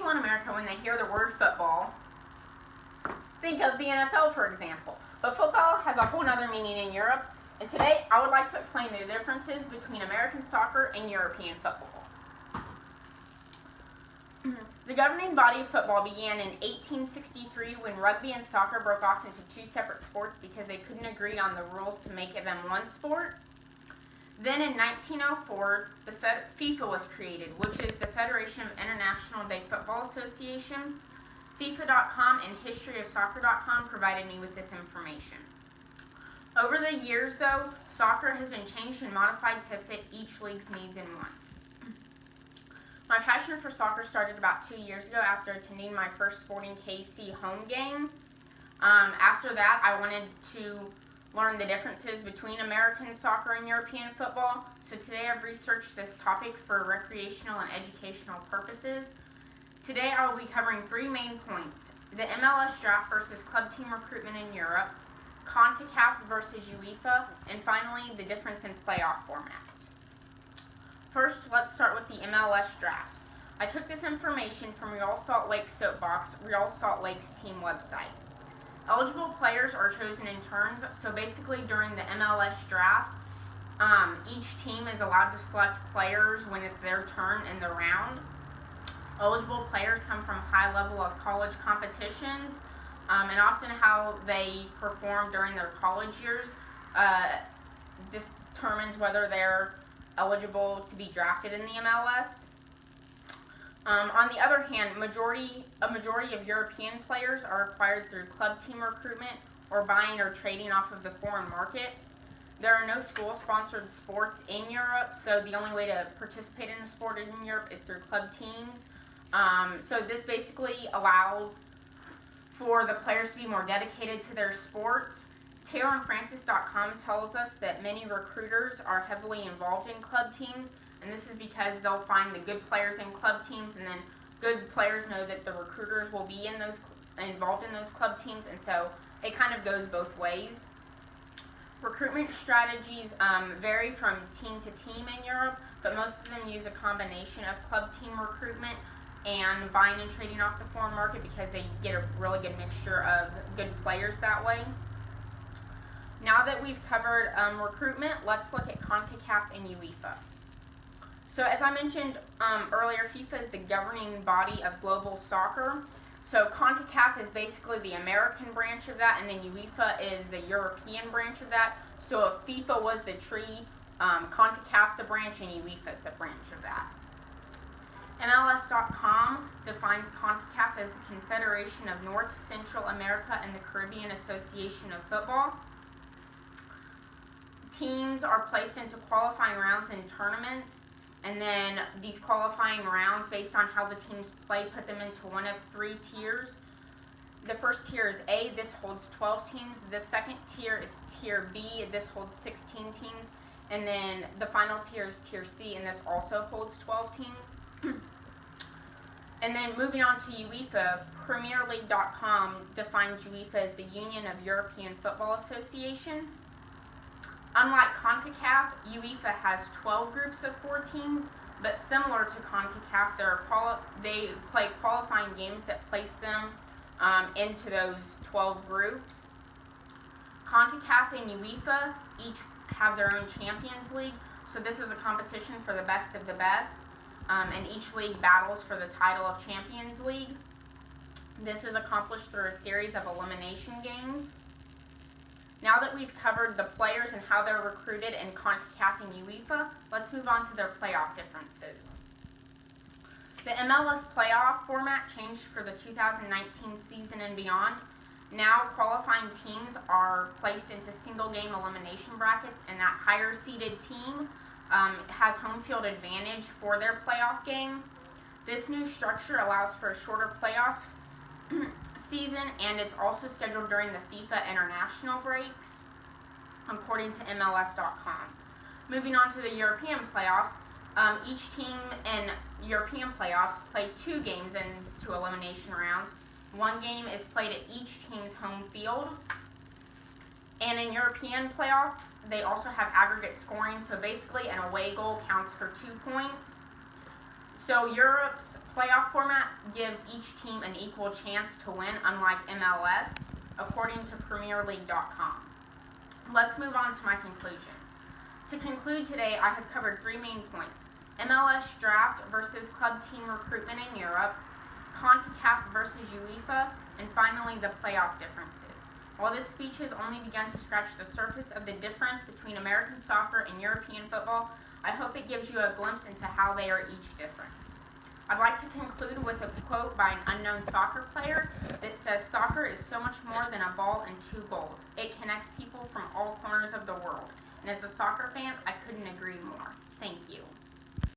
people in America, when they hear the word football, think of the NFL, for example. But football has a whole other meaning in Europe, and today I would like to explain the differences between American soccer and European football. The governing body of football began in 1863 when rugby and soccer broke off into two separate sports because they couldn't agree on the rules to make them one sport. Then in 1904, the FIFA was created, which is the Federation of International Day Football Association. FIFA.com and historyofsoccer.com provided me with this information. Over the years, though, soccer has been changed and modified to fit each league's needs and wants. My passion for soccer started about 2 years ago after attending my first Sporting KC home game. After that, I wanted to learn the differences between American soccer and European football. So today I've researched this topic for recreational and educational purposes. Today I will be covering 3 main points: the MLS draft versus club team recruitment in Europe, CONCACAF versus UEFA, and finally the difference in playoff formats. First, let's start with the MLS draft. I took this information from Real Salt Lake Soapbox, Real Salt Lake's team website. Eligible players are chosen in turns, so basically during the MLS draft, each team is allowed to select players when it's their turn in the round. Eligible players come from high level of college competitions, and often how they perform during their college years determines whether they're eligible to be drafted in the MLS. On the other hand, a majority of European players are acquired through club team recruitment or buying or trading off of the foreign market. There are no school-sponsored sports in Europe, so the only way to participate in a sport in Europe is through club teams. So this basically allows for the players to be more dedicated to their sports. TaylorandFrancis.com tells us that many recruiters are heavily involved in club teams, and this is because they'll find the good players in club teams, and then good players know that the recruiters will be involved in those club teams, and so it kind of goes both ways. Recruitment strategies vary from team to team in Europe, but most of them use a combination of club team recruitment and buying and trading off the foreign market because they get a really good mixture of good players that way. Now that we've covered recruitment, let's look at CONCACAF and UEFA. So as I mentioned earlier, FIFA is the governing body of global soccer. So CONCACAF is basically the American branch of that, and then UEFA is the European branch of that. So if FIFA was the tree, CONCACAF's a branch and UEFA is a branch of that. MLS.com defines CONCACAF as the Confederation of North, Central America, and the Caribbean Association of Football. Teams are placed into qualifying rounds in tournaments, and then these qualifying rounds, based on how the teams play, put them into one of 3 tiers. The first tier is A. This holds 12 teams. The second tier is Tier B. This holds 16 teams. And then the final tier is Tier C, and this also holds 12 teams. And then moving on to UEFA, PremierLeague.com defines UEFA as the Union of European Football Association. Unlike CONCACAF, UEFA has 12 groups of 4 teams, but similar to CONCACAF, they play qualifying games that place them into those 12 groups. CONCACAF and UEFA each have their own Champions League, so this is a competition for the best of the best, and each league battles for the title of Champions League. This is accomplished through a series of elimination games. Now that we've covered the players and how they're recruited in CONCACAF and UEFA, let's move on to their playoff differences. The MLS playoff format changed for the 2019 season and beyond. Now qualifying teams are placed into single-game elimination brackets, and that higher-seeded team has home field advantage for their playoff game. This new structure allows for a shorter playoff season, and it's also scheduled during the FIFA international breaks, according to MLS.com. Moving on to the European playoffs, each team in European playoffs play 2 games into elimination rounds. 1 game is played at each team's home field. And in European playoffs, they also have aggregate scoring, so basically an away goal counts for 2 points. So Europe's playoff format gives each team an equal chance to win, unlike MLS, according to PremierLeague.com. Let's move on to my conclusion. To conclude today, I have covered 3 main points: MLS draft versus club team recruitment in Europe, CONCACAF versus UEFA, and finally the playoff differences. While this speech has only begun to scratch the surface of the difference between American soccer and European football, I hope it gives you a glimpse into how they are each different. I'd like to conclude with a quote by an unknown soccer player that says, "Soccer is so much more than a ball and 2 goals. It connects people from all corners of the world." And as a soccer fan, I couldn't agree more. Thank you.